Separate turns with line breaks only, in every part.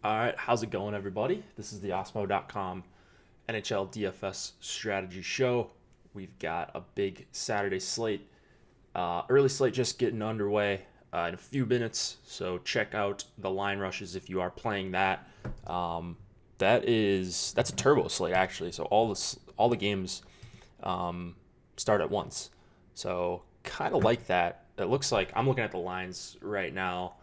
All right, how's it going, everybody? This is the Osmo.com NHL DFS strategy show. We've got a big Saturday slate, early slate just getting underway in a few minutes. So check out the line rushes if you are playing that. That's a turbo slate actually. So all the games start at once. So kind of like that. It looks like I'm looking at the lines right now.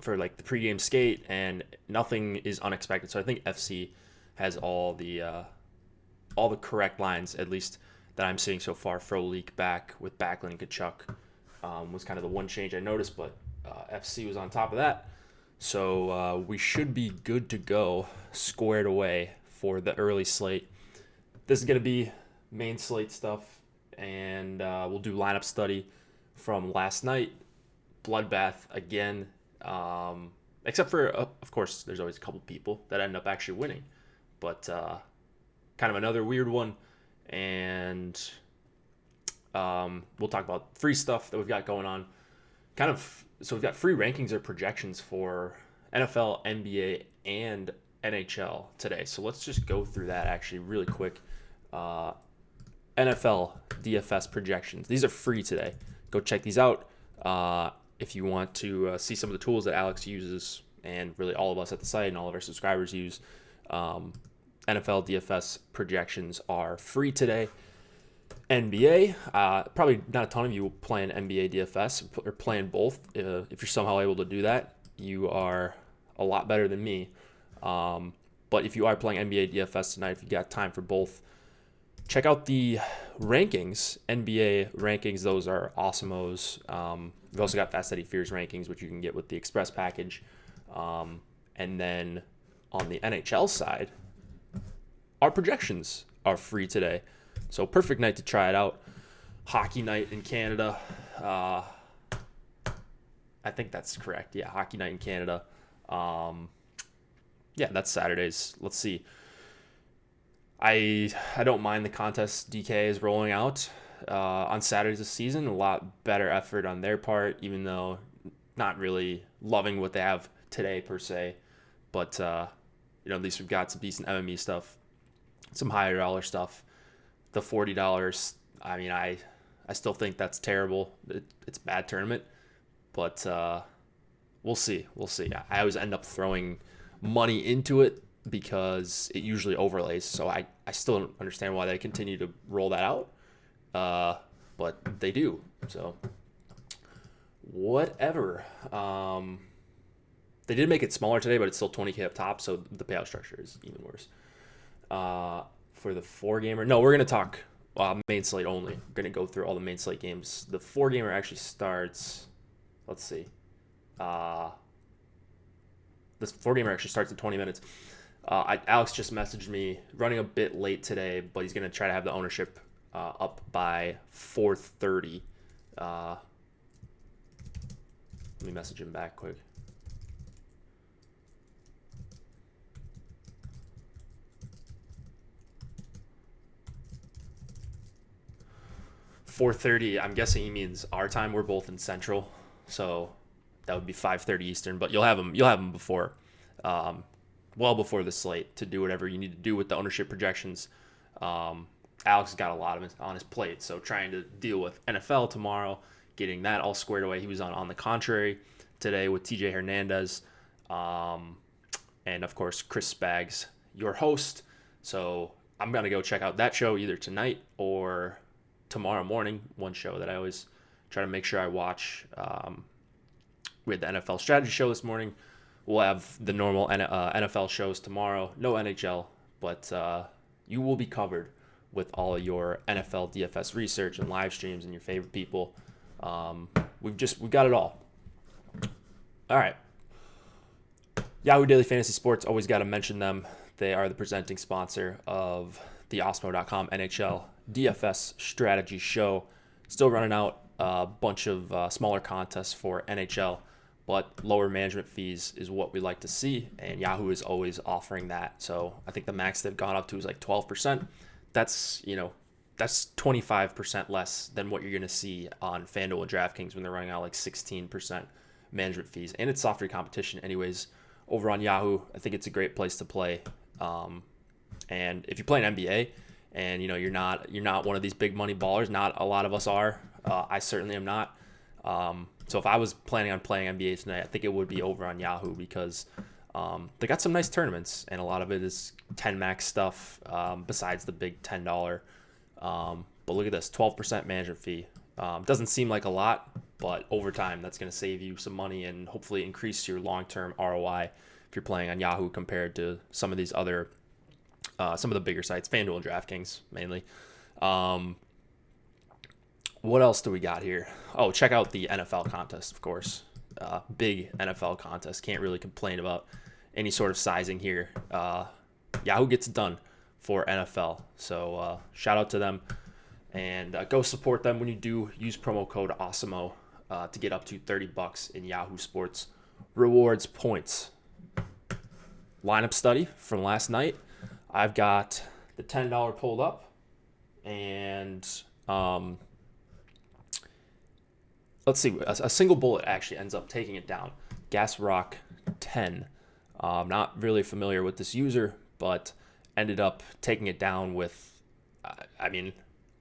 For like the pregame skate, and nothing is unexpected. So I think FC has all the correct lines, at least that I'm seeing so far. Frolik back with Backlund and Kachuk was kind of the one change I noticed, but FC was on top of that. So we should be good to go, squared away for the early slate. This is going to be main slate stuff, and we'll do lineup study from last night. Bloodbath again. Except for, of course, there's always a couple people that end up actually winning. But kind of another weird one. And we'll talk about free stuff that we've got going on. So we've got free rankings or projections for NFL, NBA, and NHL today. So let's just go through that actually really quick. NFL DFS projections. These are free today. Go check these out. If you want to see some of the tools that Alex uses and really all of us at the site and all of our subscribers use, NFL DFS projections are free today. NBA, probably not a ton of you playing NBA DFS or playing both. If you're somehow able to do that, you are a lot better than me. But if you are playing NBA DFS tonight, if you got time for both, check out the rankings, NBA rankings. Those are awesomos. We've also got Fast Eddie Fears rankings, which you can get with the Express package. And then on the NHL side, our projections are free today. So perfect night to try it out. Hockey night in Canada. I think that's correct. Yeah, hockey night in Canada. Yeah, that's Saturdays. Let's see. I don't mind the contest DK is rolling out on Saturdays this season. A lot better effort on their part, even though not really loving what they have today per se. But at least we've got some decent MME stuff, some higher dollar stuff. The $40, I mean, I still think that's terrible. It's a bad tournament, but we'll see. We'll see. I always end up throwing money into it because it usually overlays. So I still don't understand why they continue to roll that out. But they do. So whatever. They did make it smaller today, but it's still 20K up top. So the payout structure is even worse. For the 4-gamer, no, we're going to talk main slate only. We're going to go through all the main slate games. The 4-gamer actually starts, let's see. This 4-gamer actually starts in 20 minutes. Alex just messaged me running a bit late today, but he's going to try to have the ownership up by 4:30. Let me message him back quick. $4:30. I'm guessing he means our time. We're both in Central, so that would be 5:30 Eastern. But you'll have him before. Well before the slate to do whatever you need to do with the ownership projections. Alex has got a lot of it on his plate, so trying to deal with NFL tomorrow, getting that all squared away. He was on the contrary today with TJ Hernandez, and of course Chris Spags, your host. So I'm gonna go check out that show either tonight or tomorrow morning. One show that I always try to make sure I watch. We had the NFL strategy show this morning. We'll have the normal NFL shows tomorrow. No NHL, but you will be covered with all of your NFL DFS research and live streams and your favorite people. We've got it all. All right. Yahoo Daily Fantasy Sports, always got to mention them. They are the presenting sponsor of the Osmo.com NHL DFS strategy show. Still running out a bunch of smaller contests for NHL. But lower management fees is what we like to see, and Yahoo is always offering that. So I think the max they've gone up to is like 12%. That's 25% less than what you're going to see on FanDuel and Draftkings when they're running out like 16% management fees, and it's softer competition anyways. Over on Yahoo, I think it's a great place to play. And if you play an NBA and you're not one of these big money ballers, not a lot of us are. I certainly am not. So if I was planning on playing NBA tonight, I think it would be over on Yahoo because they got some nice tournaments, and a lot of it is 10 max stuff besides the big $10. But look at this, 12% management fee. Doesn't seem like a lot, but over time, that's going to save you some money and hopefully increase your long-term ROI if you're playing on Yahoo compared to some of these other, some of the bigger sites, FanDuel and Draftkings mainly. What else do we got here? Oh, check out the NFL contest, of course. Big NFL contest. Can't really complain about any sort of sizing here. Yahoo gets it done for NFL. So shout out to them. And go support them when you do. Use promo code AWESOMO to get up to $30 in Yahoo Sports rewards points. Lineup study from last night. I've got the $10 pulled up. And let's see. A single bullet actually ends up taking it down. Gas Rock 10. Not really familiar with this user, but ended up taking it down with,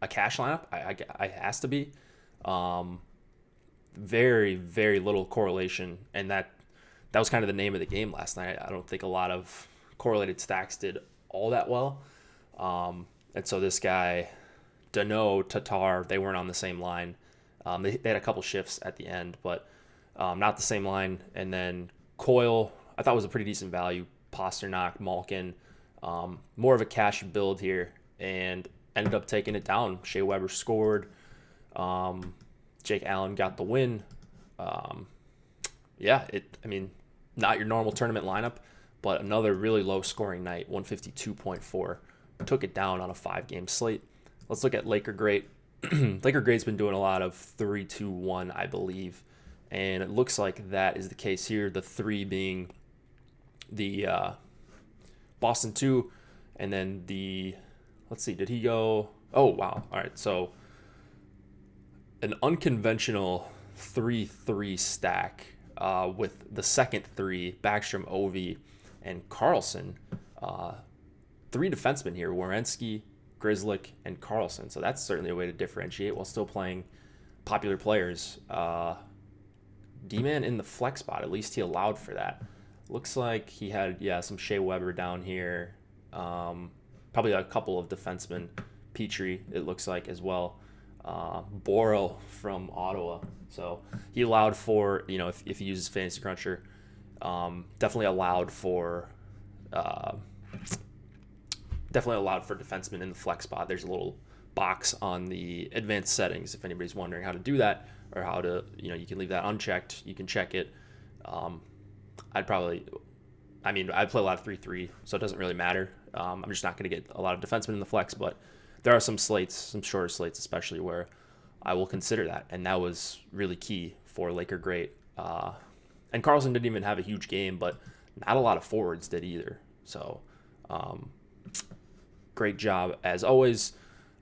a cash lineup. I has to be. Very, very little correlation, and that was kind of the name of the game last night. I don't think a lot of correlated stacks did all that well. And so this guy, Dano, Tatar, they weren't on the same line. They had a couple shifts at the end, but not the same line. And then Coyle, I thought was a pretty decent value. Pasternak, Malkin, more of a cash build here, and ended up taking it down. Shea Weber scored. Jake Allen got the win. Not your normal tournament lineup, but another really low scoring night, 152.4. Took it down on a 5-game slate. Let's look at Laker Great. Laker Great's been doing a lot of 3-2-1, I believe. And it looks like that is the case here. The 3 being the Boston 2, and then the, let's see, did he go? Oh, wow. All right. So an unconventional 3-3 stack with the second 3, Backstrom, Ovi, and Carlson. 3 defensemen here, Werenski, Grzelcyk, and Carlson. So that's certainly a way to differentiate while still playing popular players. D-Man in the flex spot. At least he allowed for that. Looks like he had, some Shea Weber down here. Probably a couple of defensemen. Petrie, it looks like, as well. Borrell from Ottawa. So he allowed for, if he uses Fantasy Cruncher, definitely allowed for defensemen in the flex spot. There's a little box on the advanced settings if anybody's wondering how to do that, or how to, you can leave that unchecked. You can check it. I play a lot of 3-3, so it doesn't really matter. I'm just not going to get a lot of defensemen in the flex, but there are some shorter slates especially, where I will consider that, and that was really key for Laker Great. And Carlson didn't even have a huge game, but not a lot of forwards did either. So great job as always.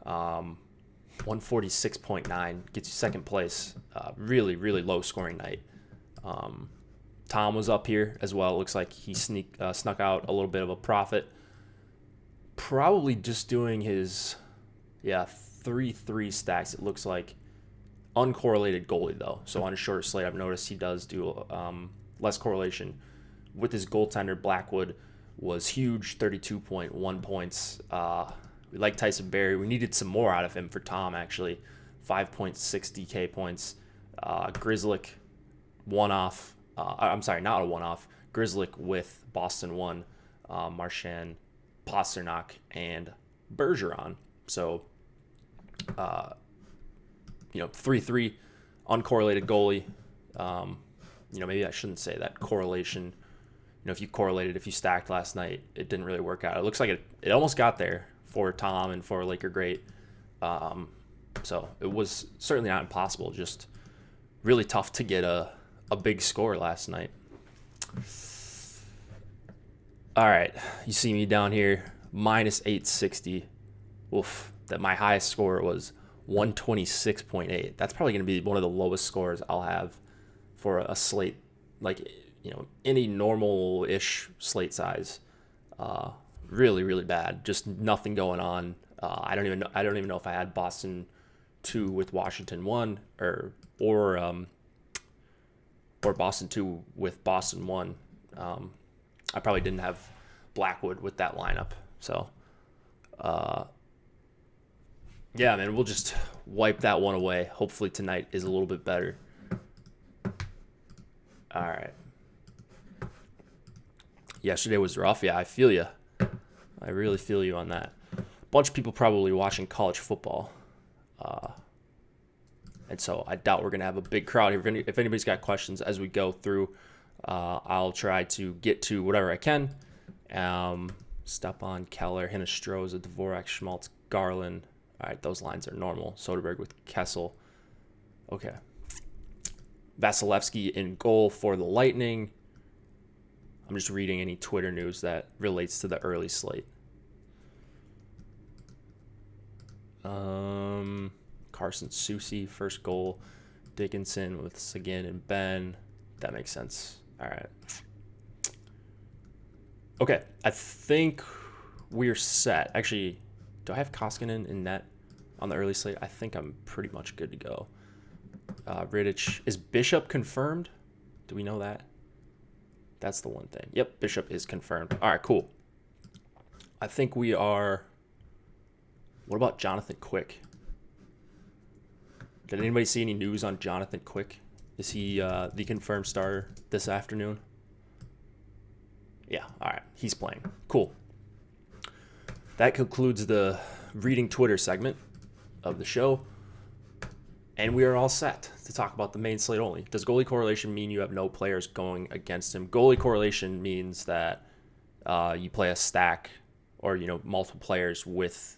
146.9 gets you second place. Really, really low scoring night. Tom was up here as well. It looks like he snuck out a little bit of a profit. Probably just doing his 3-3 stacks. It looks like uncorrelated goalie though. So on a shorter slate, I've noticed he does do less correlation with his goaltender. Blackwood was huge, 32.1 points. We like Tyson Barrie. We needed some more out of him for Tom, actually. 5.6 DK points. Grzelcyk, one-off. Not a one-off. Grzelcyk with Boston 1, Marchand, Pasternak, and Bergeron. So, 3-3, uncorrelated goalie. Maybe I shouldn't say that. Correlation. If you stacked last night, it didn't really work out. It looks like it almost got there for Tom and for Laker Great. So it was certainly not impossible, just really tough to get a big score last night. All right, you see me down here, minus 860. Oof, that my highest score was 126.8. That's probably going to be one of the lowest scores I'll have for a slate, like, any normal-ish slate size. Really, really bad. Just nothing going on. I don't even know if I had Boston 2 with Washington 1 or Boston 2 with Boston 1. I probably didn't have Blackwood with that lineup. So, yeah, man, we'll just wipe that one away. Hopefully tonight is a little bit better. All right. Yesterday was rough. Yeah, I feel you. I really feel you on that. A bunch of people probably watching college football. And so I doubt we're going to have a big crowd here. If anybody's got questions as we go through, I'll try to get to whatever I can. Stepan, Keller, Hinostroza, Dvorak, Schmaltz, Garland. All right, those lines are normal. Soderberg with Kessel. Okay. Vasilevsky in goal for the Lightning. I'm just reading any Twitter news that relates to the early slate. Carson Soucy, first goal. Dickinson with Seguin and Ben. That makes sense. All right. Okay, I think we're set. Actually, do I have Koskinen in net on the early slate? I think I'm pretty much good to go. Rittich. Is Bishop confirmed? Do we know that? That's the one thing. Yep, Bishop is confirmed. All right, cool. I think we are... What about Jonathan Quick? Did anybody see any news on Jonathan Quick? Is he the confirmed starter this afternoon? Yeah, all right. He's playing. Cool. That concludes the reading Twitter segment of the show. And we are all set to talk about the main slate only. Does goalie correlation mean you have no players going against him? Goalie correlation means that you play a stack or, multiple players with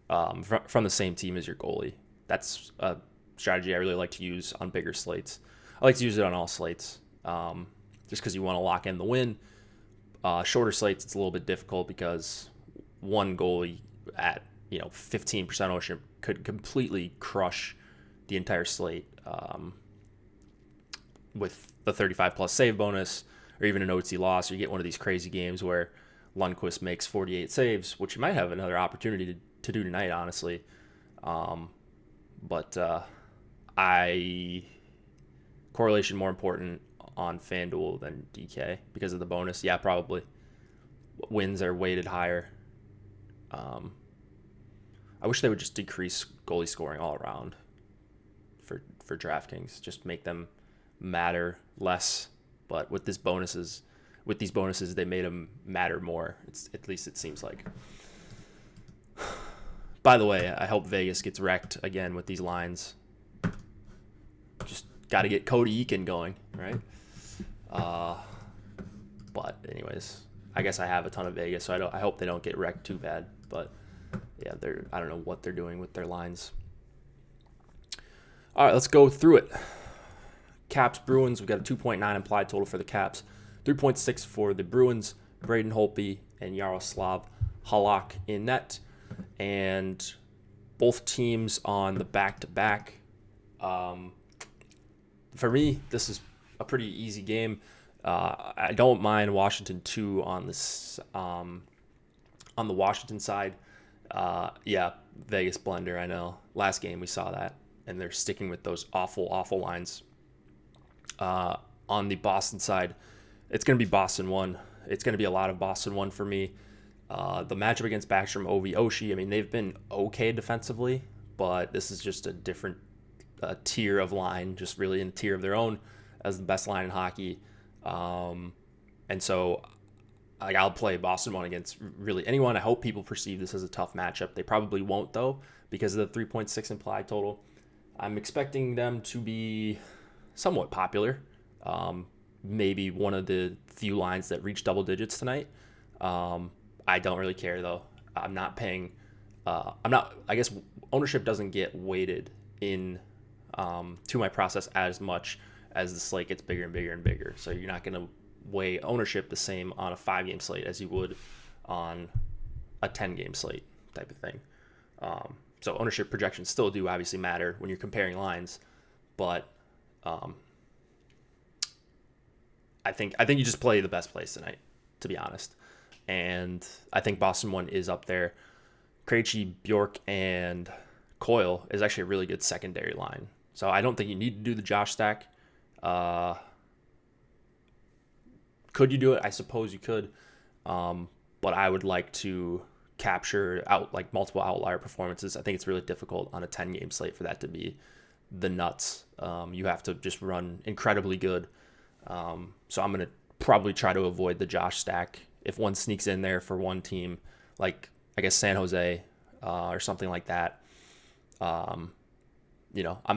from the same team as your goalie. That's a strategy I really like to use on bigger slates. I like to use it on all slates just because you want to lock in the win. Shorter slates, it's a little bit difficult because one goalie at 15% ownership could completely crush the entire slate with the 35 plus save bonus or even an OT loss, or you get one of these crazy games where Lundqvist makes 48 saves, which you might have another opportunity to do tonight, honestly. But correlation more important on FanDuel than DK because of the bonus. Yeah, probably. Wins are weighted higher. I wish they would just decrease goalie scoring all around for DraftKings. Just make them matter less. But with these bonuses, they made them matter more. At least it seems like. By the way, I hope Vegas gets wrecked again with these lines. Just got to get Cody Eakin going, right? But anyways, I guess I have a ton of Vegas, so I hope they don't get wrecked too bad. But yeah, I don't know what they're doing with their lines. All right, let's go through it. Caps Bruins, we've got a 2.9 implied total for the Caps, 3.6 for the Bruins. Braden Holtby and Yaroslav Halak in net, and both teams on the back-to-back. For me, this is a pretty easy game. I don't mind Washington 2 on this on the Washington side. Yeah, Vegas blender, I know. Last game we saw that, and they're sticking with those awful lines. On the Boston side, it's going to be Boston 1. It's going to be a lot of Boston 1 for me. The matchup against Backstrom, Ovi, Oshie, I mean, they've been okay defensively, but this is just a different tier of line, just really in a tier of their own as the best line in hockey. And so I'll play Boston 1 against really anyone. I hope people perceive this as a tough matchup. They probably won't, though, because of the 3.6 implied total. I'm expecting them to be somewhat popular. Maybe one of the few lines that reach double digits tonight. I don't really care, though. I'm not paying. I guess ownership doesn't get weighted in to my process as much as the slate gets bigger and bigger and bigger. So you're not going to weigh ownership the same on a 5-game slate as you would on a 10-game slate type of thing. So ownership projections still do obviously matter when you're comparing lines, but I think you just play the best plays tonight, to be honest. And I think Boston 1 is up there. Krejci, Bjork, and Coyle is actually a really good secondary line. So I don't think you need to do the Josh stack. Could you do it? I suppose you could. But I would like to capture out like multiple outlier performances. I think it's really difficult on a 10-game slate for that to be the nuts. You have to just run incredibly good. So I'm going to probably try to avoid the Josh stack. If one sneaks in there for one team, like I guess San Jose or something like that, I'm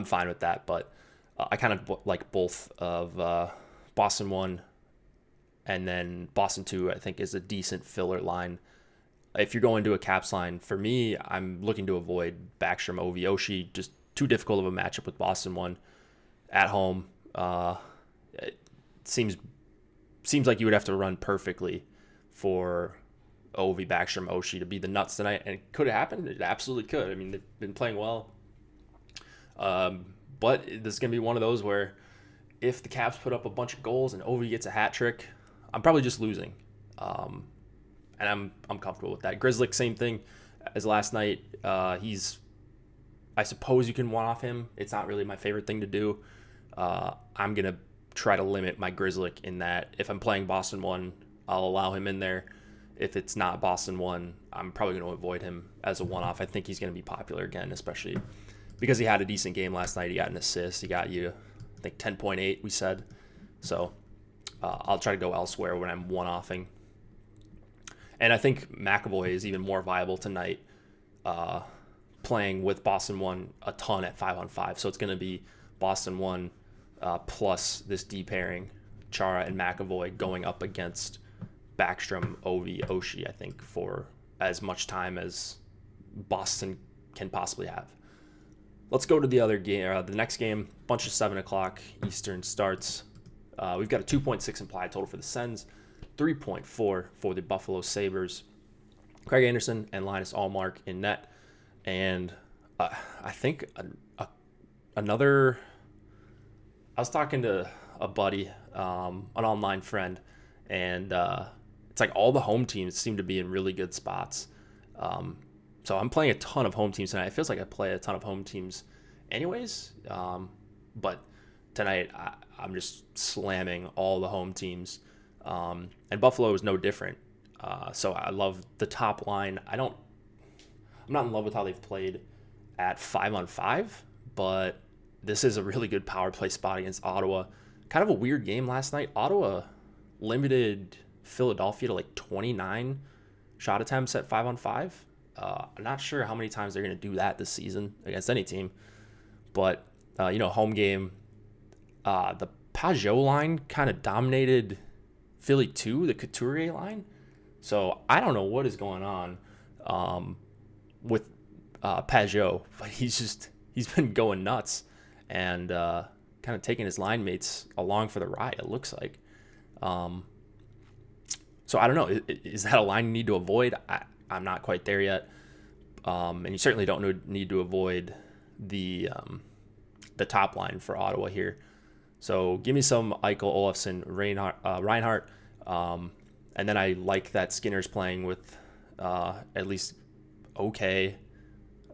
fine with that. But I kind of like both of Boston 1 and then Boston 2, I think, is a decent filler line. If you're going to a caps line, for me, I'm looking to avoid Backstrom, Ovi, Oshie. Just too difficult of a matchup with Boston 1 at home. It seems like you would have to run perfectly for Ovi, Backstrom, Oshie to be the nuts tonight. And could it happen? It absolutely could. I mean, they've been playing well. But this is going to be one of those where if the Caps put up a bunch of goals and Ovi gets a hat trick, I'm probably just losing. And I'm comfortable with that. Grizzlick, same thing as last night. I suppose you can one-off him. It's not really my favorite thing to do. I'm going to try to limit my Grizzlick in that if I'm playing Boston 1, I'll allow him in there. If it's not Boston 1, I'm probably going to avoid him as a one-off. I think he's going to be popular again, especially because he had a decent game last night. He got an assist. He got you, I think, 10.8, we said. So I'll try to go elsewhere when I'm one-offing. And I think McAvoy is even more viable tonight, playing with Boston 1 a ton at 5-on-5. So it's going to be Boston 1 plus this D pairing, Chara and McAvoy, going up against Backstrom, Ovi, Oshie, I think, for as much time as Boston can possibly have. Let's go to the other game. The next game, bunch of 7 o'clock Eastern starts. We've got a 2.6 implied total for the Sens, 3.4 for the Buffalo Sabres. Craig Anderson and Linus Allmark in net. And I think another... I was talking to a buddy, an online friend, and it's like all the home teams seem to be in really good spots. So I'm playing a ton of home teams tonight. It feels like I play a ton of home teams anyways. But tonight I'm just slamming all the home teams. And Buffalo is no different. So I love the top line. I'm not in love with how they've played at 5-on-5, but this is a really good power play spot against Ottawa. Kind of a weird game last night. Ottawa limited Philadelphia to like 29 shot attempts at 5-on-5. I'm not sure how many times they're going to do that this season against any team. But, home game, the Pajot line kind of dominated Philly 2, the Couturier line. So I don't know what is going on with Pajot, but he's been going nuts and kind of taking his line mates along for the ride, it looks like. So I don't know. Is that a line you need to avoid? I'm not quite there yet. And you certainly don't need to avoid the top line for Ottawa here. So give me some Eichel, Olofsson, Reinhart. And then I like that Skinner's playing with at least okay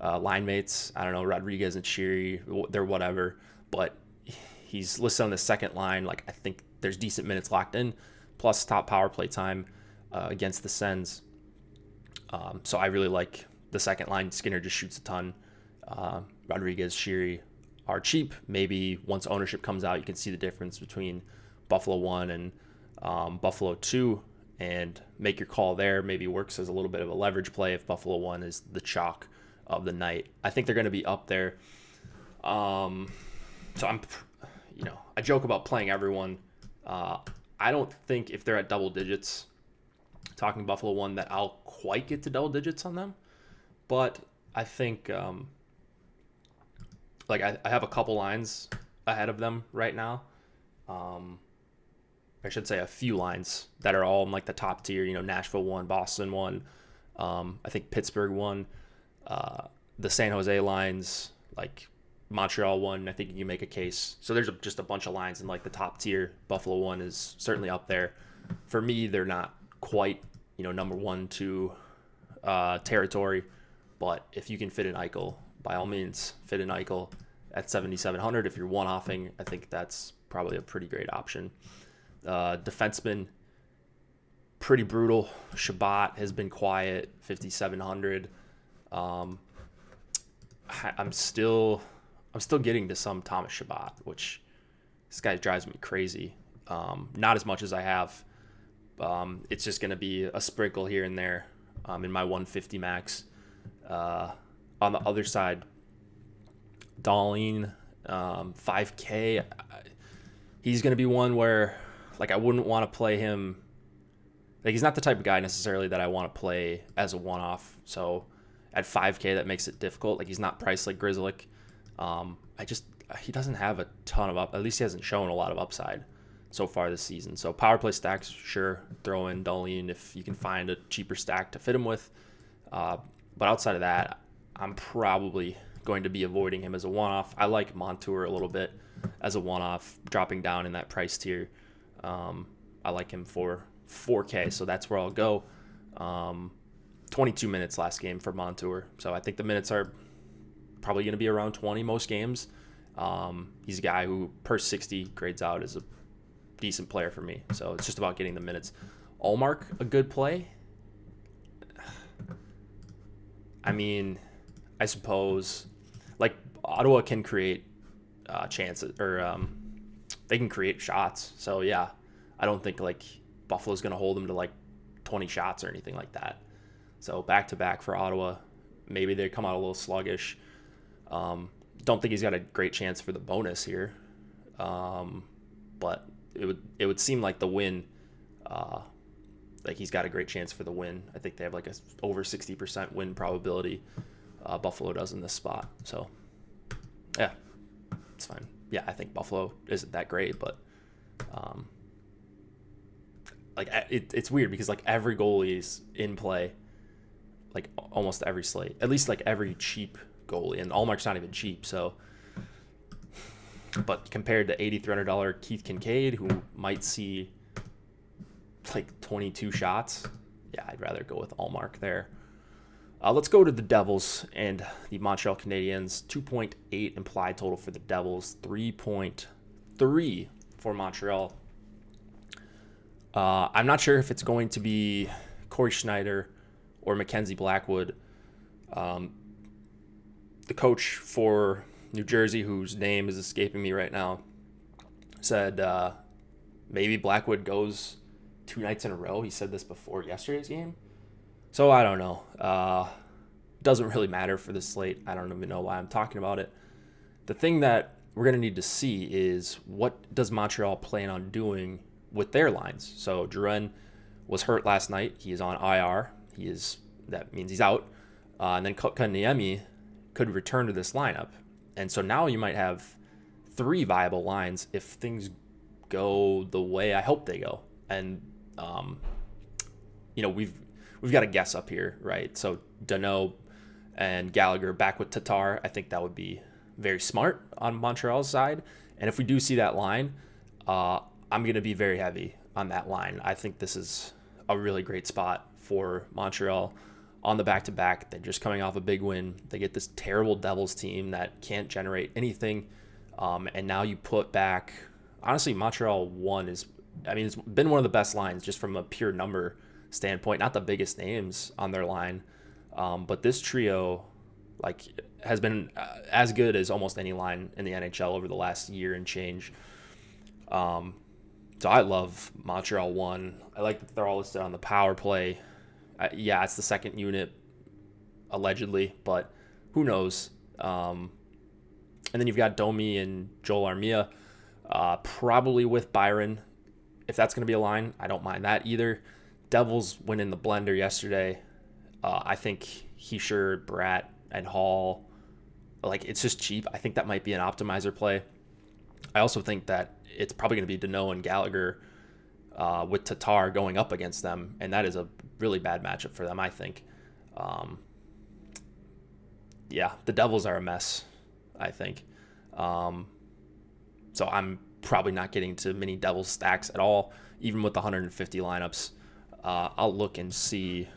line mates. I don't know, Rodriguez and Sheary, they're whatever. But he's listed on the second line. Like, I think there's decent minutes locked in, plus top power play time against the Sens. So I really like the second line. Skinner just shoots a ton. Rodriguez, Sheary are cheap. Maybe once ownership comes out, you can see the difference between Buffalo 1 and Buffalo 2 and make your call there. Maybe works as a little bit of a leverage play if Buffalo 1 is the chalk of the night. I think they're going to be up there. So I joke about playing everyone. I don't think if they're at double digits, talking Buffalo 1, that I'll quite get to double digits on them. But I think I have a couple lines ahead of them right now. I should say a few lines that are all in like the top tier, Nashville 1, Boston 1, I think Pittsburgh 1, the San Jose lines, like Montreal one, I think you can make a case. So there's just a bunch of lines in like the top tier. Buffalo one is certainly up there. For me, they're not quite, number 1, 2 territory. But if you can fit an Eichel, by all means, fit an Eichel at 7,700. If you're one-offing, I think that's probably a pretty great option. Defenseman, pretty brutal. Shabbat has been quiet, 5,700. I'm still getting to some Thomas Shabbat, which this guy drives me crazy. Not as much as I have. It's just going to be a sprinkle here and there in my 150 max. On the other side, Dahlin, 5K. He's going to be one where, like, I wouldn't want to play him. Like, he's not the type of guy necessarily that I want to play as a one-off. So at 5K, that makes it difficult. Like, he's not priced like Grizzlick. He doesn't have a ton of at least he hasn't shown a lot of upside so far this season. So power play stacks, sure, throw in Dahlin if you can find a cheaper stack to fit him with. But outside of that, I'm probably going to be avoiding him as a one-off. I like Montour a little bit as a one-off, dropping down in that price tier. I like him for 4K, so that's where I'll go. 22 minutes last game for Montour, so I think the minutes are probably going to be around 20 most games. He's a guy who per 60 grades out as a decent player for me, so it's just about getting the minutes. Allmark, a good play. I mean, I suppose, like, Ottawa can create chances, or they can create shots. So, yeah, I don't think, like, Buffalo's going to hold them to, like, 20 shots or anything like that. So, back-to-back for Ottawa. Maybe they come out a little sluggish. Don't think he's got a great chance for the bonus here. But it would seem like the win, like he's got a great chance for the win. I think they have like a over 60% win probability. Buffalo does in this spot. So, yeah, it's fine. Yeah, I think Buffalo isn't that great, but it's weird because like every goalie is in play, like almost every slate, at least like every cheap goalie, and Allmark's not even cheap. So, but compared to $8,300 Keith Kincaid, who might see like 22 shots, yeah, I'd rather go with Allmark there. Let's go to the Devils and the Montreal Canadiens. 2.8 implied total for the Devils, 3.3 for Montreal. I'm not sure if it's going to be Corey Schneider or Mackenzie Blackwood. The coach for New Jersey, whose name is escaping me right now, said maybe Blackwood goes 2 nights in a row. He said this before yesterday's game. So I don't know. Doesn't really matter for this slate. I don't even know why I'm talking about it. The thing that we're going to need to see is what does Montreal plan on doing with their lines. So Duren was hurt last night. He is on IR. That means he's out. And then Kotkaniemi could return to this lineup. And so now you might have 3 viable lines if things go the way I hope they go. And we've got a guess up here, right? So Danault and Gallagher back with Tatar. I think that would be very smart on Montreal's side. And if we do see that line, I'm going to be very heavy on that line. I think this is a really great spot for Montreal on the back-to-back. They're just coming off a big win. They get this terrible Devils team that can't generate anything. And now you put back, honestly, Montreal it's been one of the best lines just from a pure number standpoint. Not the biggest names on their line, but this trio has been as good as almost any line in the NHL over the last year and change. So I love Montreal 1. I like that they're all listed on the power play. Yeah, it's the second unit, allegedly, but who knows? And then you've got Domi and Joel Armia, probably with Byron. If that's going to be a line, I don't mind that either. Devils went in the blender yesterday. I think Heischer, Bratt, and Hall, it's just cheap. I think that might be an optimizer play. I also think that it's probably going to be Danault and Gallagher with Tatar going up against them, and that is a really bad matchup for them, I think. The Devils are a mess, I think. So I'm probably not getting to many Devils stacks at all, even with the 150 lineups. I'll look and see,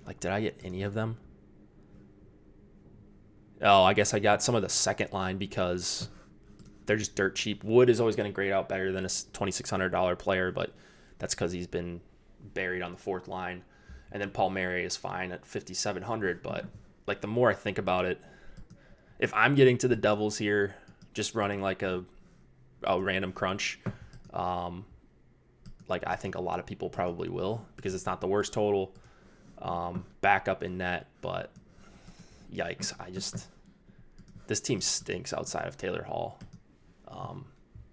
like, did I get any of them? Oh, I guess I got some of the second line because they're just dirt cheap. Wood is always going to grade out better than a $2,600 player, but that's because he's been buried on the fourth line. And then Palmieri is fine at 5,700. But like, the more I think about it, if I'm getting to the Devils here, just running like a random crunch, like I think a lot of people probably will, because it's not the worst total. Back up in net, but yikes! This team stinks outside of Taylor Hall.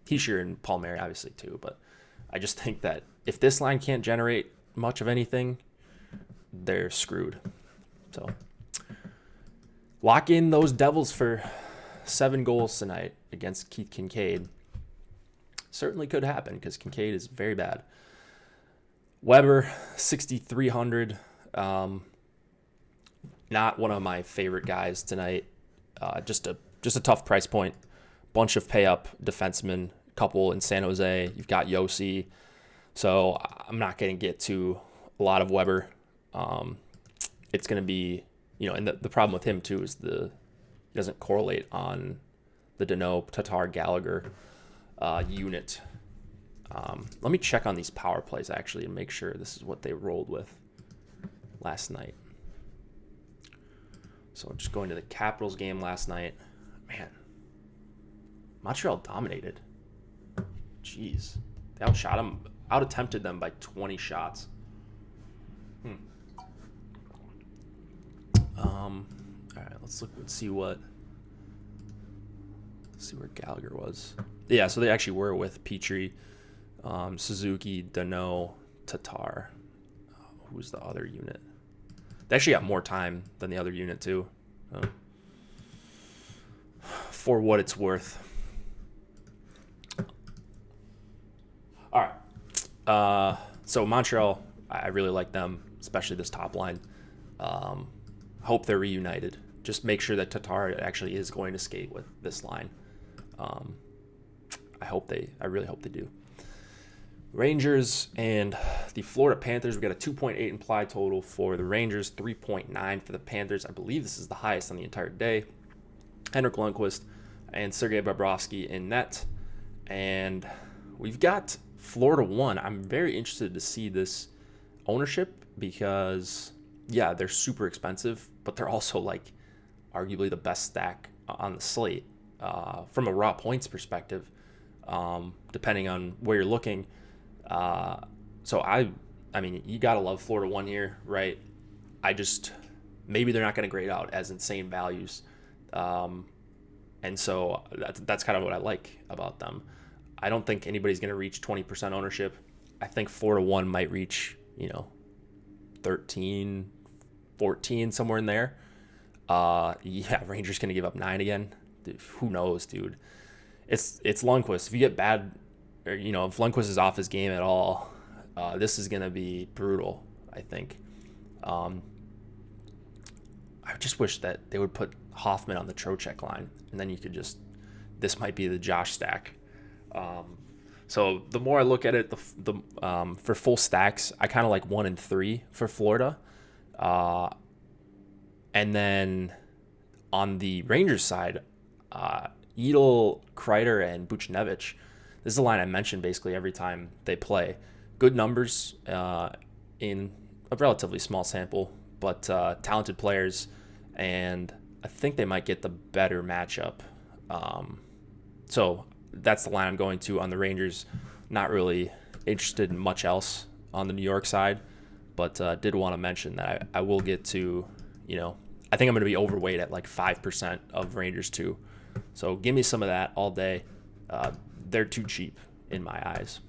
Heischer and Palmieri obviously too, but I just think that if this line can't generate much of anything, they're screwed. So lock in those Devils for 7 goals tonight against Keith Kincaid. Certainly could happen because Kincaid is very bad. Weber, 6,300. Not one of my favorite guys tonight. Just a tough price point. Bunch of pay up defensemen, couple in San Jose. You've got Yossi. So I'm not going to get to a lot of Weber. It's going to be, and the problem with him too is he doesn't correlate on the Danault, Tatar, Gallagher unit. Let me check on these power plays actually and make sure this is what they rolled with last night. So just going to the Capitals game last night. Man, Montreal dominated. Jeez. They outshot them, out-attempted them by 20 shots. All right, let's see where Gallagher was. Yeah, so they actually were with Petrie, Suzuki, Danault, Tatar. Who's the other unit? They actually got more time than the other unit too. For what it's worth. All right. So Montreal, I really like them, especially this top line. Hope they're reunited. Just make sure that Tatar actually is going to skate with this line. I really hope they do. Rangers and the Florida Panthers. We got a 2.8 implied total for the Rangers, 3.9 for the Panthers. I believe this is the highest on the entire day. Henrik Lundqvist and Sergei Bobrovsky in net. And we've got Florida 1. I'm very interested to see this ownership because, yeah, they're super expensive, but they're also like arguably the best stack on the slate from a raw points perspective, depending on where you're looking. So I mean, you gotta love Florida 1 here, right? Maybe they're not going to grade out as insane values. And so that's kind of what I like about them. I don't think anybody's going to reach 20% ownership. I think Florida 1 might reach, 13, 14, somewhere in there. Yeah, Rangers going to give up 9 again. Dude, who knows, dude? It's Lundqvist. If you get bad, or, if Lundqvist is off his game at all, this is going to be brutal, I think. I just wish that they would put Hoffman on the Trocheck line, and then you could this might be the Josh stack. So the more I look at it, the for full stacks, I kind of like 1 and 3 for Florida. And then on the Rangers side, Edel, Kreider, and Buchnevich. This is a line I mention basically every time they play. Good numbers in a relatively small sample, but talented players, and I think they might get the better matchup. So that's the line I'm going to on the Rangers. Not really interested in much else on the New York side, but did want to mention that I will get to, I think I'm going to be overweight at like 5% of Rangers too. So give me some of that all day. They're too cheap in my eyes.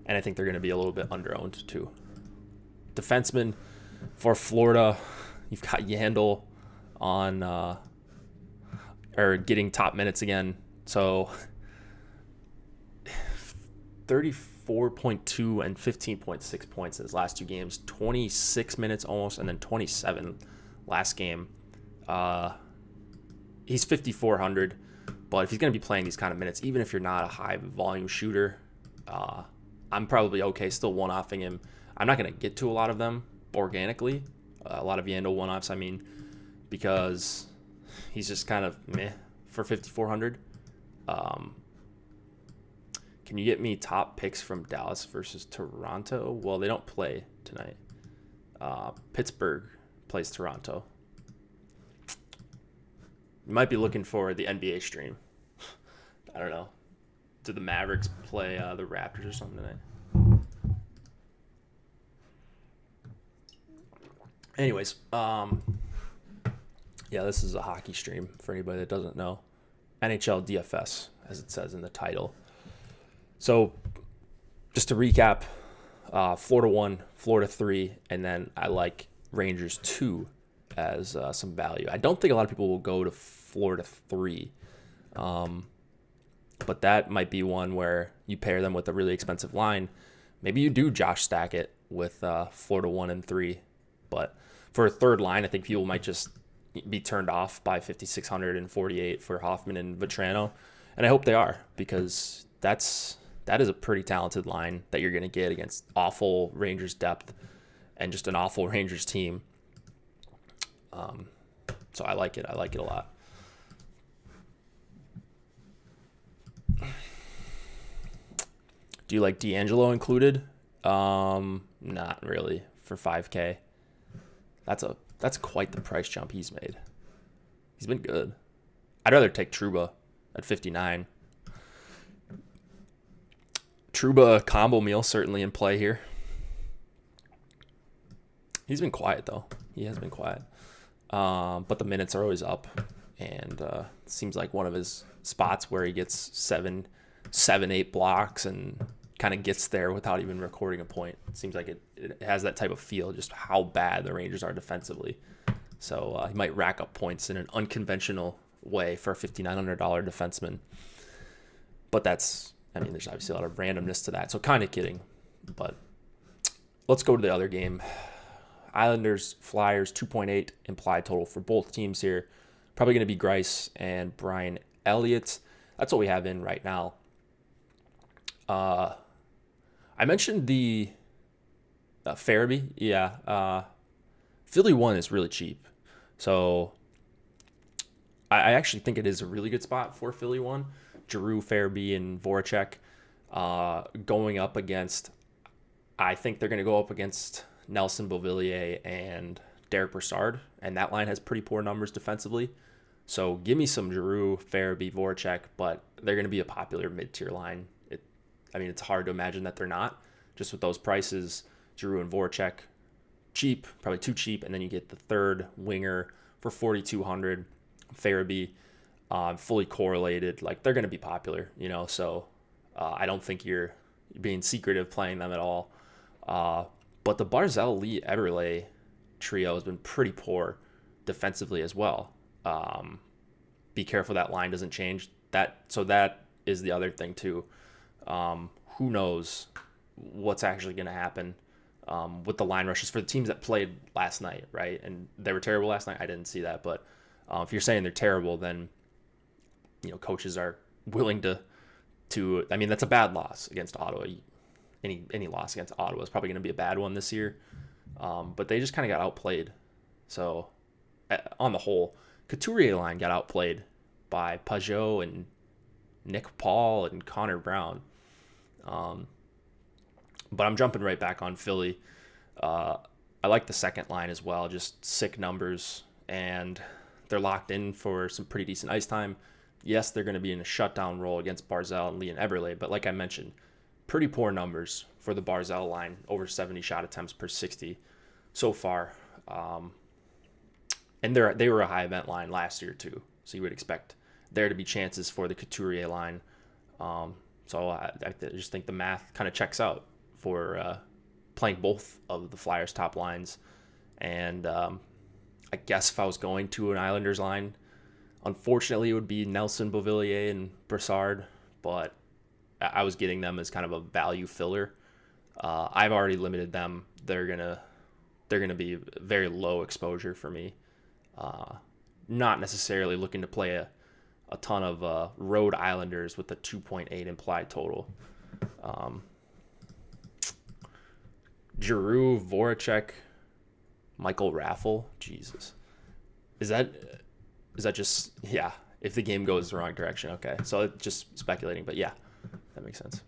And I think they're going to be a little bit underowned too. Defenseman for Florida, you've got Yandel on getting top minutes again. So 34.2 and 15.6 points in his last 2 games, 26 minutes almost, and then 27 last game. he's 5,400, but if he's going to be playing these kind of minutes, even if you're not a high volume shooter, I'm probably okay still one-offing him. I'm not going to get to a lot of them organically, a lot of Yandle one-offs, I mean, because he's just kind of meh for 5,400. Can you get me top picks from Dallas versus Toronto? Well, they don't play tonight. Pittsburgh plays Toronto. You might be looking for the NBA stream. I don't know. Do the Mavericks play the Raptors or something tonight? Anyways, yeah, this is a hockey stream for anybody that doesn't know. NHL DFS, as it says in the title. So, just to recap, Florida 1, Florida 3, and then I like Rangers 2 as some value. I don't think a lot of people will go to Florida 3, but that might be one where you pair them with a really expensive line. Maybe you do Josh stack it with Florida 1 and 3, but for a third line, I think people might just be turned off by 5,648 for Hoffman and Vetrano, and I hope they are, because that is a pretty talented line that you're going to get against awful Rangers depth and just an awful Rangers team. So I like it. I like it a lot. Do you like D'Angelo included? Not really for 5K. That's quite the price jump he's made. He's been good. I'd rather take Trouba at 59. Trouba combo meal certainly in play here. He's been quiet though. He has been quiet. But the minutes are always up, and it seems like one of his spots where he gets 7-8 blocks and kind of gets there without even recording a point. It seems like it has that type of feel, just how bad the Rangers are defensively. So he might rack up points in an unconventional way for a $5,900 defenseman. But there's obviously a lot of randomness to that. So kind of kidding. But let's go to the other game. Islanders, Flyers, 2.8 implied total for both teams here. Probably going to be Grice and Brian Elliott. That's what we have in right now. I mentioned the Farabee. Yeah. Philly 1 is really cheap. So I actually think it is a really good spot for Philly 1. Giroux, Farabee, and Voracek going up against, I think they're going to go up against Nelson Beauvillier and Derek Brassard, and that line has pretty poor numbers defensively. So give me some Giroux, Farabee, Voracek, but they're going to be a popular mid-tier line. It's hard to imagine that they're not. Just with those prices, Giroux and Voracek, cheap, probably too cheap, and then you get the third winger for 4,200, Farabee, fully correlated. Like, they're going to be popular, so I don't think you're being secretive playing them at all. But the Barzal, Lee, Eberle trio has been pretty poor defensively as well. Be careful that line doesn't change. So that is the other thing too. Who knows what's actually going to happen with the line rushes for the teams that played last night, right? And they were terrible last night. I didn't see that, but if you're saying they're terrible, then coaches are willing to. That's a bad loss against Ottawa. Any loss against Ottawa is probably going to be a bad one this year. But they just kind of got outplayed. So on the whole, Couturier line got outplayed by Pajot and Nick Paul and Connor Brown. But I'm jumping right back on Philly. I like the second line as well, just sick numbers, and they're locked in for some pretty decent ice time. Yes, they're going to be in a shutdown role against Barzal and Lee and Eberle, but like I mentioned, pretty poor numbers for the Barzal line, over 70 shot attempts per 60 so far. And they were a high event line last year too, so you would expect there to be chances for the Couturier line. So I just think the math kind of checks out for playing both of the Flyers' top lines. And I guess if I was going to an Islanders line, unfortunately it would be Nelson, Beauvillier, and Brassard, but I was getting them as kind of a value filler. I've already limited them. They're gonna be very low exposure for me. not necessarily looking to play a ton of Rhode Islanders with a 2.8 implied total. Giroux, Voracek, Michael Raffle. Jesus. Is that just, yeah, if the game goes the wrong direction. Okay. So it's just speculating, but yeah, that makes sense.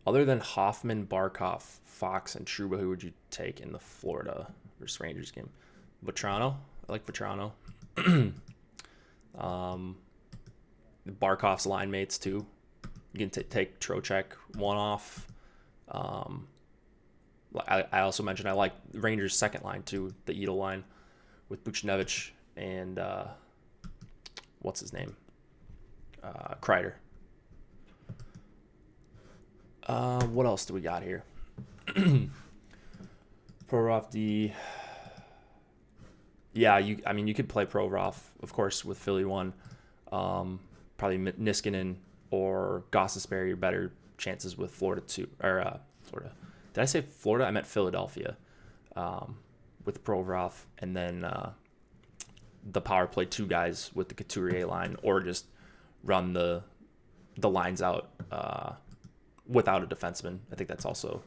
Other than Hoffman, Barkov, Fox, and Trouba, who would you take in the Florida versus Rangers game? Vetrano. I like Vetrano. Barkov's line mates too. You can take Trocheck one off. I also mentioned I like Rangers' second line too, the Edel line with Buchnevich and what's his name? Kreider. What else do we got here? Provorov D. Yeah, you could play Provorov, of course, with Philly one. Probably Niskanen or Gostisbehere are better chances with Florida too. Or Florida. Did I say Florida? I meant Philadelphia. With Provorov, and then the power play two guys with the Couturier line, or just run the lines out without a defenseman. I think that's also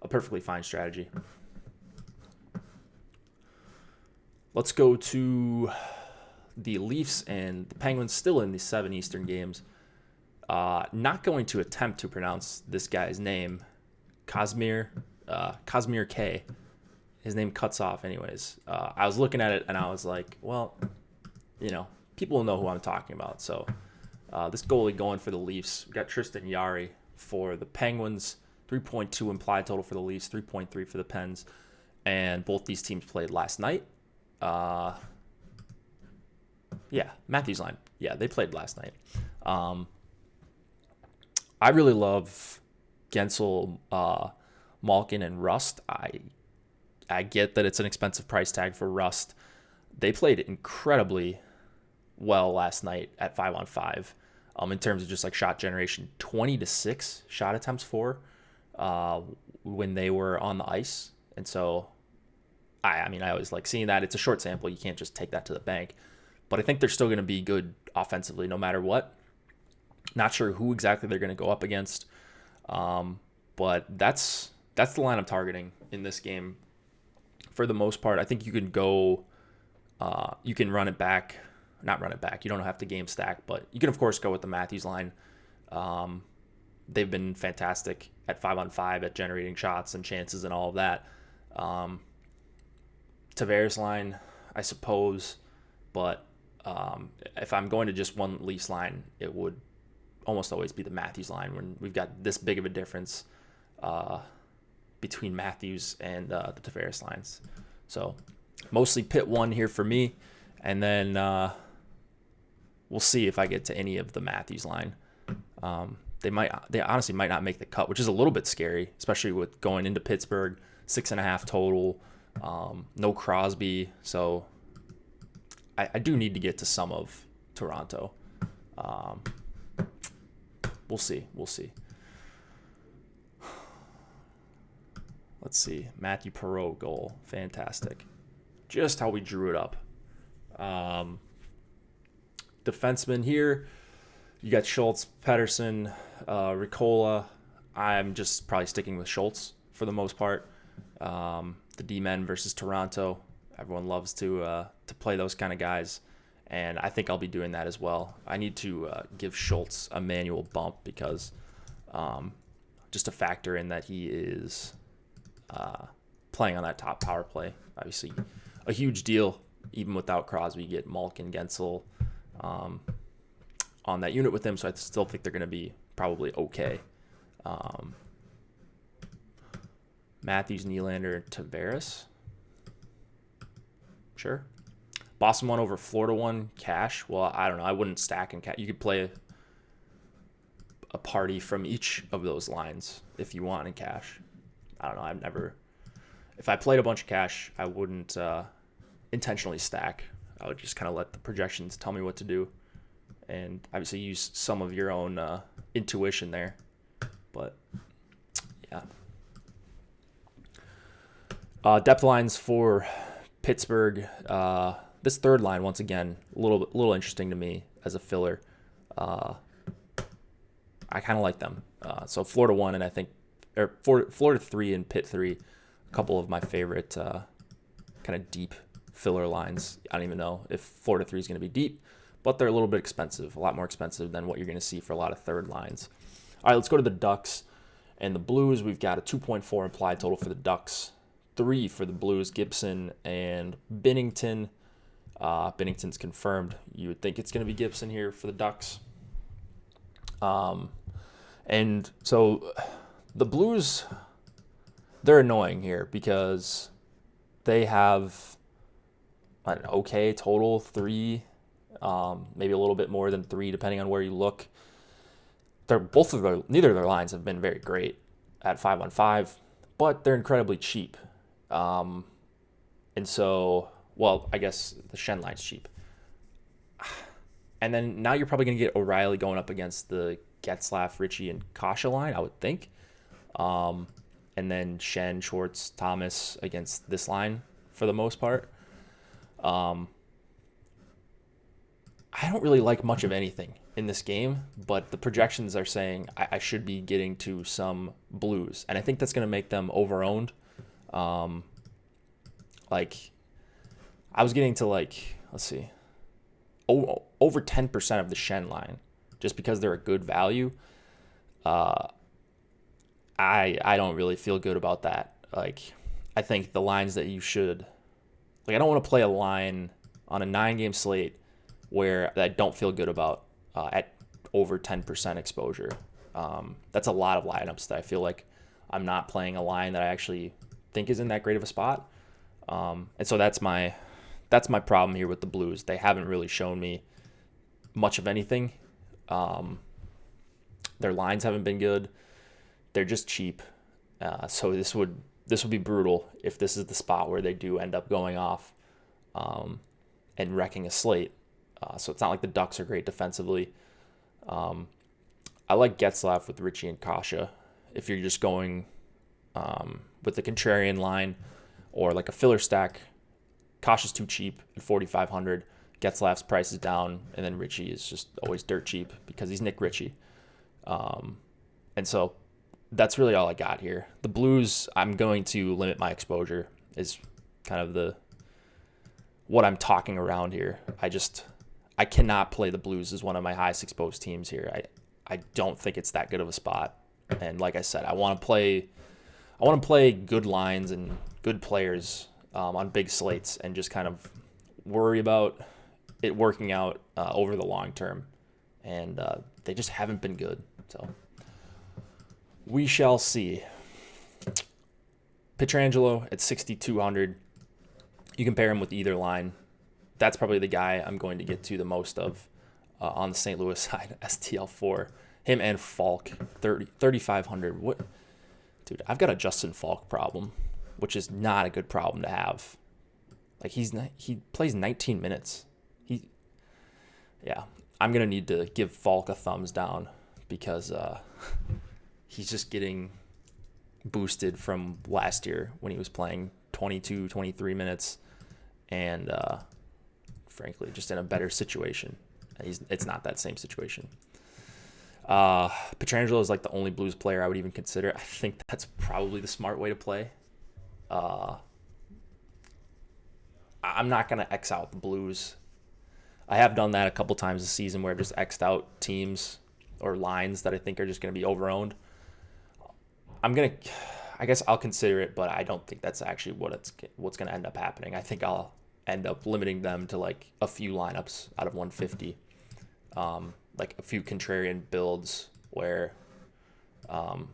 a perfectly fine strategy. Let's go to the Leafs and the Penguins, still in the 7 Eastern games. Not going to attempt to pronounce this guy's name. Kazmir K. His name cuts off anyways. I was looking at it and I was like, well, people will know who I'm talking about. So this goalie going for the Leafs. We got Tristan Jarry for the Penguins. 3.2 implied total for the Leafs, 3.3 for the Pens. And both these teams played last night. Matthews line. Yeah, they played last night. I really love Gensel, Malkin, and Rust. I get that it's an expensive price tag for Rust. They played incredibly well last night at 5-on-5 in terms of just like shot generation. 20-6 shot attempts for when they were on the ice. And so, I always like seeing that. It's a short sample. You can't just take that to the bank. But I think they're still going to be good offensively no matter what. Not sure who exactly they're going to go up against. But that's the line I'm targeting in this game. For the most part, I think you can go, you can run it back, not run it back. You don't have to game stack, but you can, of course, go with the Matthews line. They've been fantastic at 5-on-5 at generating shots and chances and all of that. Tavares line, I suppose, but if I'm going to just one Leafs line, it would almost always be the Matthews line when we've got this big of a difference between Matthews and the Tavares lines. So mostly pit one here for me, and then we'll see if I get to any of the Matthews line. They honestly might not make the cut, which is a little bit scary, especially with going into Pittsburgh, 6.5 total, no Crosby. So I do need to get to some of Toronto. We'll see. Let's see. Matthew Perreault goal. Fantastic. Just how we drew it up. Defenseman here. You got Schultz, Pettersson, Ricola. I'm just probably sticking with Schultz for the most part. The D-men versus Toronto. Everyone loves to play those kind of guys. And I think I'll be doing that as well. I need to give Schultz a manual bump because just to factor in that he is playing on that top power play. Obviously, a huge deal. Even without Crosby, you get Malkin, Gensel on that unit with him, so I still think they're going to be probably okay. Matthews, Nylander, Tavares. Sure. Boston one over Florida one, cash. Well, I don't know. I wouldn't stack in cash. You could play a party from each of those lines if you want in cash. I don't know. If I played a bunch of cash, I wouldn't intentionally stack. I would just kind of let the projections tell me what to do. And obviously use some of your own intuition there. But, yeah. Depth lines for Pittsburgh. This third line, once again, a little interesting to me as a filler. I kind of like them. So Florida 1 and I think, or Florida 3 and Pitt 3, a couple of my favorite kind of deep filler lines. I don't even know if Florida 3 is going to be deep, but they're a little bit expensive, a lot more expensive than what you're going to see for a lot of third lines. All right, let's go to the Ducks and the Blues. We've got a 2.4 implied total for the Ducks, 3 for the Blues, Gibson and Binnington. Binnington's confirmed. You would think it's going to be Gibson here for the Ducks. And so the Blues, they're annoying here because they have an okay total, 3, maybe a little bit more than 3, depending on where you look. Neither of their lines have been very great at 5-on-5, but they're incredibly cheap. And so, well, I guess the Shen line's cheap. And then now you're probably going to get O'Reilly going up against the Getzlaf, Ritchie, and Kasha line, I would think. And then Shen, Schwartz, Thomas against this line for the most part. I don't really like much of anything in this game, but the projections are saying I should be getting to some Blues. And I think that's going to make them over-owned. Like, I was getting to, like, let's see, over 10% of the Shen line just because they're a good value. I don't really feel good about that. Like, I think the lines that you should, like, I don't want to play a line on a 9-game slate where I don't feel good about at over 10% exposure. That's a lot of lineups that I feel like I'm not playing a line that I actually think is in that great of a spot. And so that's my problem here with the Blues. They haven't really shown me much of anything. Their lines haven't been good. They're just cheap. So this would be brutal if this is the spot where they do end up going off and wrecking a slate. So it's not like the Ducks are great defensively. I like Getzlaf with Ritchie and Kasha. If you're just going with the contrarian line or like a filler stack, Kasha's too cheap at 4,500. Getzlaf's price is down, and then Ritchie is just always dirt cheap because he's Nick Ritchie. And so that's really all I got here. The Blues, I'm going to limit my exposure is kind of what I'm talking around here. I cannot play the Blues as one of my highest exposed teams here. I don't think it's that good of a spot. And like I said, I want to play good lines and good players on big slates and just kind of worry about it working out over the long term. And they just haven't been good. So we shall see. Pietrangelo at 6,200. You can pair him with either line. That's probably the guy I'm going to get to the most of on the St. Louis side, STL4. Him and Falk, 3,500. What, dude? I've got a Justin Falk problem, which is not a good problem to have. Like he plays 19 minutes. I'm gonna need to give Falk a thumbs down because he's just getting boosted from last year when he was playing 22, 23 minutes, and frankly, just in a better situation. It's not that same situation. Pietrangelo is like the only Blues player I would even consider. I think that's probably the smart way to play. I'm not going to X out the Blues. I have done that a couple times this season where I've just X'd out teams or lines that I think are just going to be over-owned. I guess I'll consider it, but I don't think that's actually what's going to end up happening. I think I'll end up limiting them to like a few lineups out of 150. Like a few contrarian builds where I'm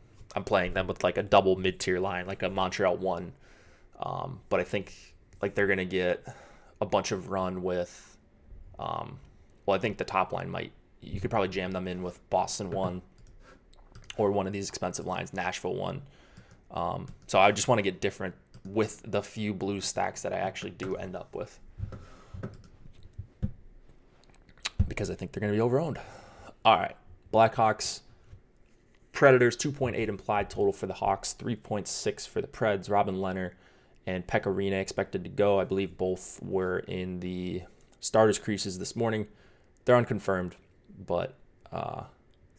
playing them with like a double mid-tier line, like a Montreal 1. But I think like they're going to get a bunch of run with, I think the top line you could probably jam them in with Boston 1 or one of these expensive lines, Nashville 1. So I just want to get different with the few Blues stacks that I actually do end up with, because I think they're going to be over-owned. All right, Blackhawks Predators, 2.8 implied total for the Hawks, 3.6 for the Preds. Robin Leonard and Pecorine expected to go. I believe both were in the starters creases this morning. They're unconfirmed, but I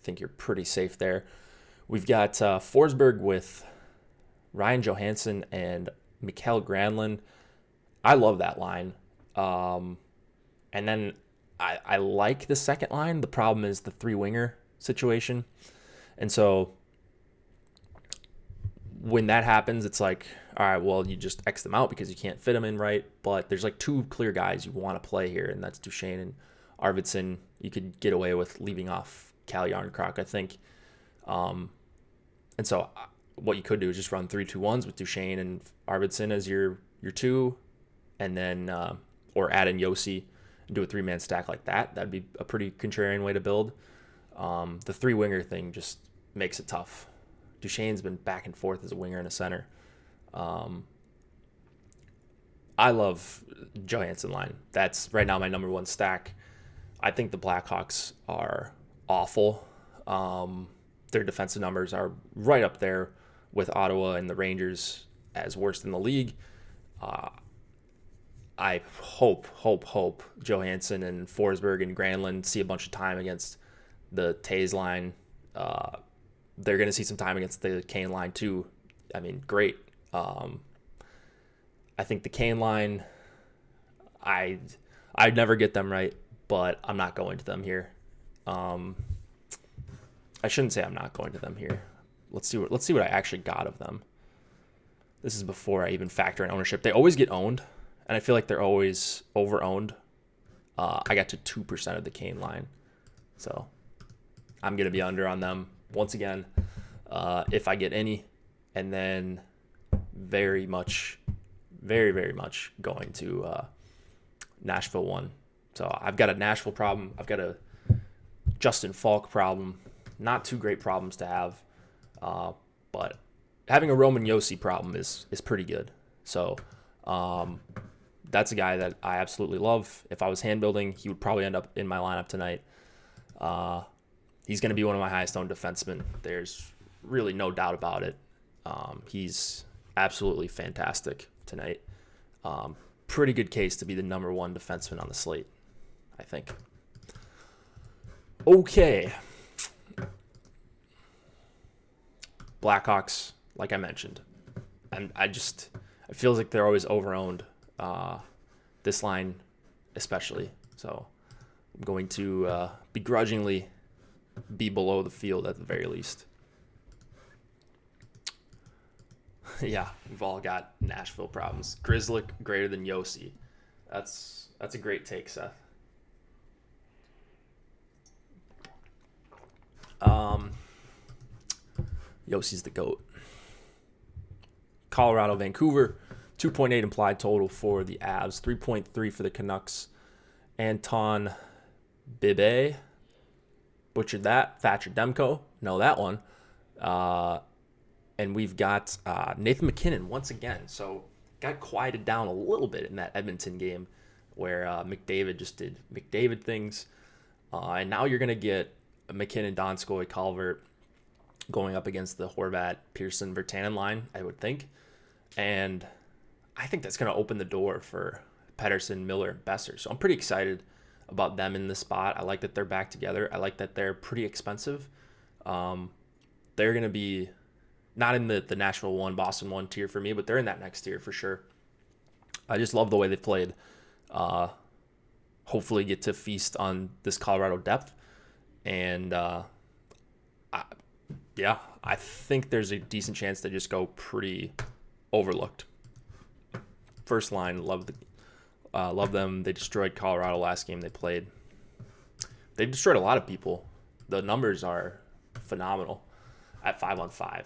think you're pretty safe there. We've got Forsberg with Ryan Johansson and Mikael Granlund. I love that line. And then I like the second line. The problem is the three-winger situation. And so when that happens, it's like, all right, well, you just X them out because you can't fit them in right. But there's like two clear guys you want to play here, and that's Duchesne and Arvidsson. You could get away with leaving off Cal Yarncroc, I think. And so what you could do is just run 3-2-1s with Duchesne and Arvidsson as your two, and then or add in Yossi and do a three-man stack like that. That'd be a pretty contrarian way to build. The three-winger thing just makes it tough. Duchesne's been back and forth as a winger and a center. I love Johansson line. That's right now my number one stack. I think the Blackhawks are awful. Their defensive numbers are right up there with Ottawa and the Rangers as worst in the league. I hope Johansson and Forsberg and Granlund see a bunch of time against the Tays line. They're going to see some time against the Kane line too. I mean, great. I think the Kane line, I'd never get them right, but I'm not going to them here. I shouldn't say I'm not going to them here. Let's see what I actually got of them. This is before I even factor in ownership. They always get owned, and I feel like they're always over-owned. I got to 2% of the Kane line, so I'm going to be under on them once again if I get any, and then very, very much going to Nashville 1. So I've got a Nashville problem. I've got a Justin Falk problem. Not two great problems to have, but having a Roman Yossi problem is pretty good. So that's a guy that I absolutely love. If I was hand building, he would probably end up in my lineup tonight. He's going to be one of my highest owned defensemen. There's really no doubt about it. He's absolutely fantastic tonight. Pretty good case to be the number one defenseman on the slate, I think. Okay. Blackhawks, like I mentioned. It feels like they're always over-owned. This line especially. So I'm going to begrudgingly be below the field at the very least. Yeah, we've all got Nashville problems. Grizzlick greater than Yossi. That's a great take, Seth. Yossi's the GOAT. Colorado, Vancouver, 2.8 implied total for the Avs, 3.3 for the Canucks. Anton Bibe, butchered that. Thatcher Demko, know that one. And we've got Nathan McKinnon once again. So got quieted down a little bit in that Edmonton game where McDavid just did McDavid things. And now you're going to get McKinnon, Donskoy, Calvert going up against the Horvat, Pearson, Virtanen line, I would think. And I think that's going to open the door for Pettersson, Miller, Besser. So I'm pretty excited about them in this spot. I like that they're back together. I like that they're pretty expensive. They're going to be not in the Nashville 1, Boston 1 tier for me, but they're in that next tier for sure. I just love the way they played. Hopefully get to feast on this Colorado depth. And I think there's a decent chance they just go pretty overlooked. First line, love them. They destroyed Colorado last game they played. They've destroyed a lot of people. The numbers are phenomenal at 5-on-5.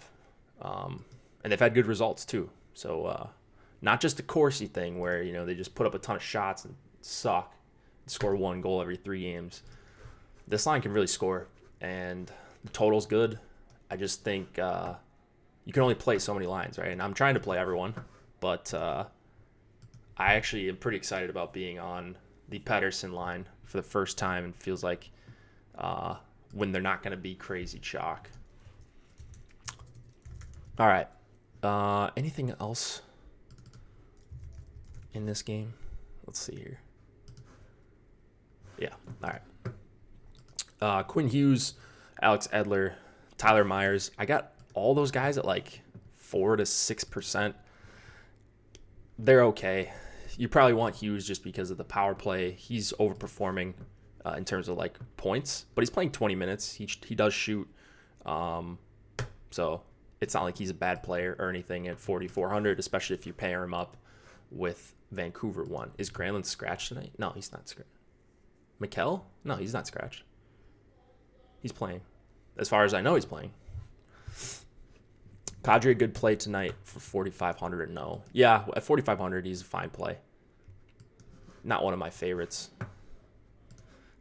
And they've had good results too. So not just a Corsi thing where, they just put up a ton of shots and suck and score one goal every 3 games. This line can really score, and the total's good. I just think you can only play so many lines, right? And I'm trying to play everyone, but I actually am pretty excited about being on the Pettersson line for the first time, and feels like when they're not going to be crazy chalk. All right. Anything else in this game? Let's see here. Yeah, all right. Quinn Hughes, Alex Edler, Tyler Myers. I got all those guys at like 4 to 6%. They're okay. You probably want Hughes just because of the power play. He's overperforming in terms of like points, but he's playing 20 minutes. He does shoot. So it's not like he's a bad player or anything at 4,400, especially if you pair him up with Vancouver one. Is Granlund scratched tonight? No, he's not scratched. Mikkel? No, he's not scratched. He's playing. As far as I know, he's playing. Kadri, a good play tonight for 4,500. No. Yeah, at 4,500, he's a fine play. Not one of my favorites.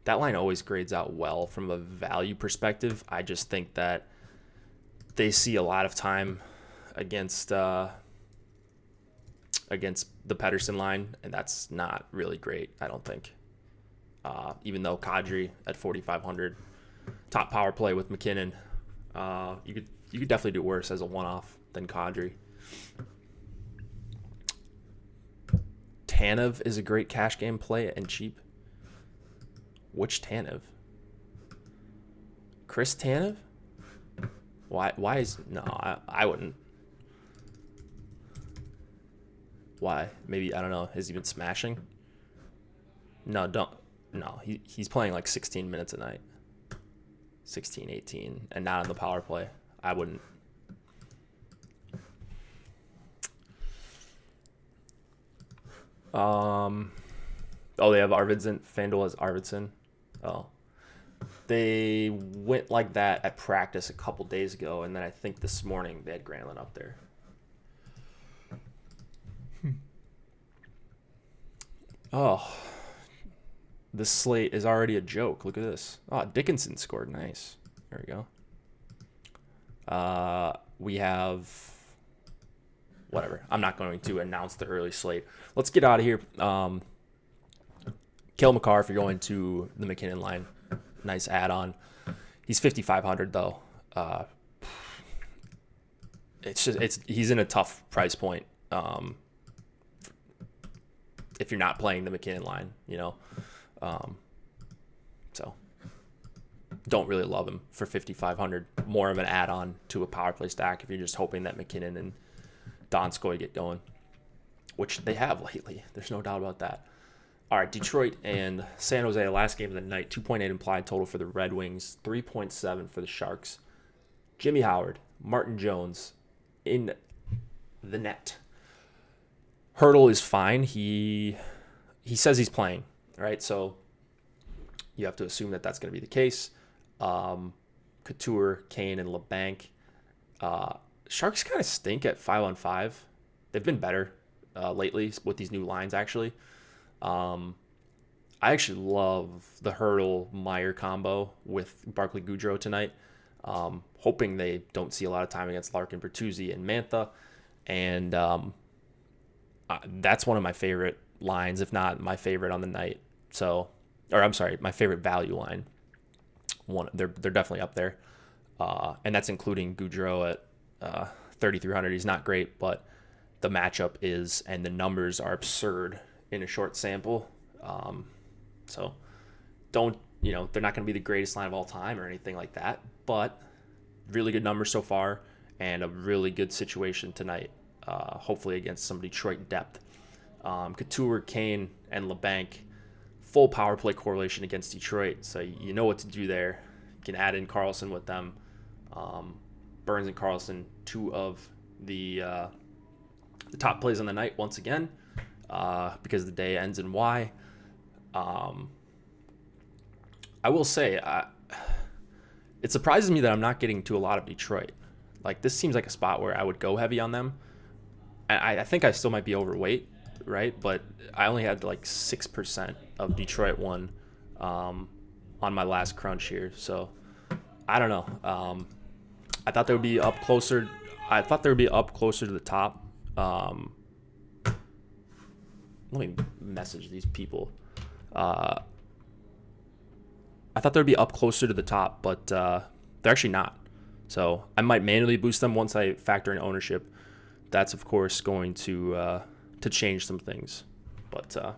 That line always grades out well from a value perspective. I just think that they see a lot of time against the Pettersson line, and that's not really great, I don't think. Even though Kadri at 4,500, top power play with McKinnon, you could definitely do worse as a one-off than Kadri. Tanev is a great cash game play and cheap. Which Tanev? Chris Tanev? Why is... No, I wouldn't. Why? Maybe, I don't know. Has he been smashing? No, don't. No, he's playing like 16 minutes a night. 16, 18, and not on the power play. I wouldn't. Oh, they have Arvidsson. Fanduel has Arvidsson. Oh. They went like that at practice a couple days ago, and then I think this morning they had Granlund up there. Oh. This slate is already a joke. Look at this. Oh, Dickinson scored. Nice. There we go. We have... Whatever. I'm not going to announce the early slate. Let's get out of here. Cale Makar, if you're going to the McKinnon line. Nice add-on. He's 5,500 though. He's in a tough price point. If you're not playing the McKinnon line, you know. So don't really love him for 5,500. More of an add-on to a power play stack if you're just hoping that McKinnon and Donskoy get going, which they have lately. There's no doubt about that. All right, Detroit and San Jose, last game of the night. 2.8 implied total for the Red Wings, 3.7 for the Sharks. Jimmy Howard, Martin Jones in the net. Hurdle is fine. He says he's playing, right? So you have to assume that that's going to be the case. Couture, Kane, and LeBanc. Sharks kind of stink at 5-on-5. They've been better lately with these new lines, actually. I actually love the Hurdle-Meyer combo with Barclay Goodrow tonight. Hoping they don't see a lot of time against Larkin, Bertuzzi, and Mantha. And that's one of my favorite lines, if not my favorite on the night. My favorite value line. They're definitely up there. And that's including Goodrow at 3,300. He's not great, but the matchup is, and the numbers are absurd in a short sample. So don't, they're not going to be the greatest line of all time or anything like that, but really good numbers so far and a really good situation tonight, hopefully against some Detroit depth. Couture, Kane, and LeBanc, full power play correlation against Detroit, so you know what to do there. You can add in Carlson with them. Burns and Carlson, two of the top plays on the night once again, because the day ends in Y. I will say, it surprises me that I'm not getting to a lot of Detroit. Like, this seems like a spot where I would go heavy on them. I think I still might be overweight, right? But I only had like 6% of Detroit one on my last crunch here. So I don't know. I thought they would be up closer. I thought they would be up closer to the top. Let me message these people. I thought they would be up closer to the top, but they're actually not. So I might manually boost them once I factor in ownership. That's, of course, going to change some things. But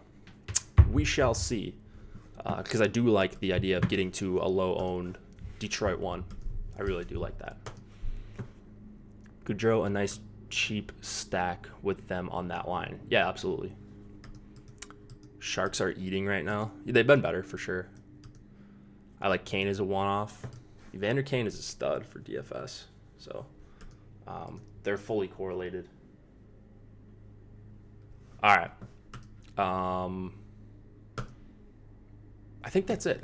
we shall see. Because I do like the idea of getting to a low-owned Detroit one. I really do like that. Goudreau, a nice cheap stack with them on that line. Yeah, absolutely. Sharks are eating right now. They've been better for sure. I like Kane as a one-off. Evander Kane is a stud for DFS. So they're fully correlated. All right. I think that's it.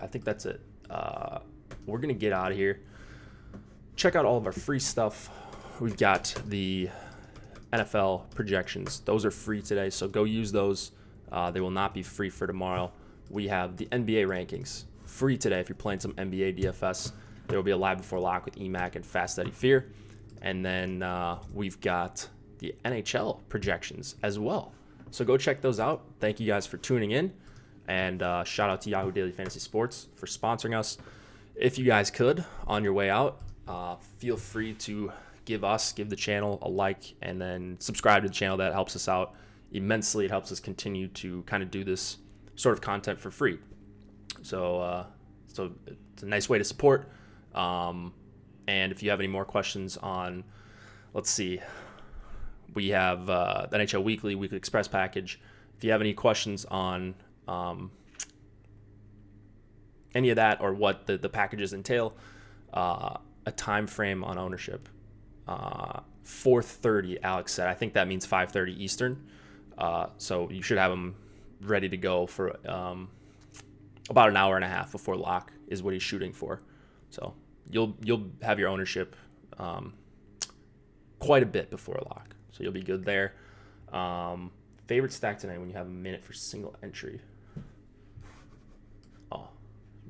We're going to get out of here. Check out all of our free stuff. We've got the NFL projections. Those are free today, so go use those. They will not be free for tomorrow. We have the NBA rankings free today if you're playing some NBA DFS. There will be a live before lock with EMAC and Fast Eddie Fear. And then we've got the NHL projections as well. So go check those out. Thank you guys for tuning in. And shout out to Yahoo Daily Fantasy Sports for sponsoring us. If you guys could, on your way out, feel free to give the channel a like, and then subscribe to the channel. That helps us out immensely. It helps us continue to kind of do this sort of content for free. So it's a nice way to support. And if you have any more questions on, let's see, we have the NHL Weekly Express package. If you have any questions on any of that or what the packages entail, a time frame on ownership. 4:30, Alex said. I think that means 5:30 Eastern. So you should have them ready to go for about an hour and a half before lock is what he's shooting for. So you'll have your ownership quite a bit before lock. So you'll be good there. Favorite stack tonight when you have a minute for single entry. Oh,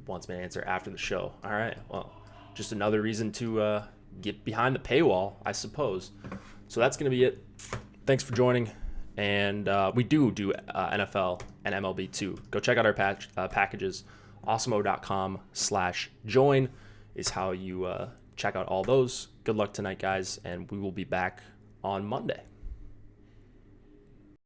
wants me to answer after the show. All right. Well, just another reason to get behind the paywall, I suppose. So that's going to be it. Thanks for joining. And we do NFL and MLB too. Go check out our packages. Awesemo.com/join is how you check out all those. Good luck tonight, guys. And we will be back on Monday.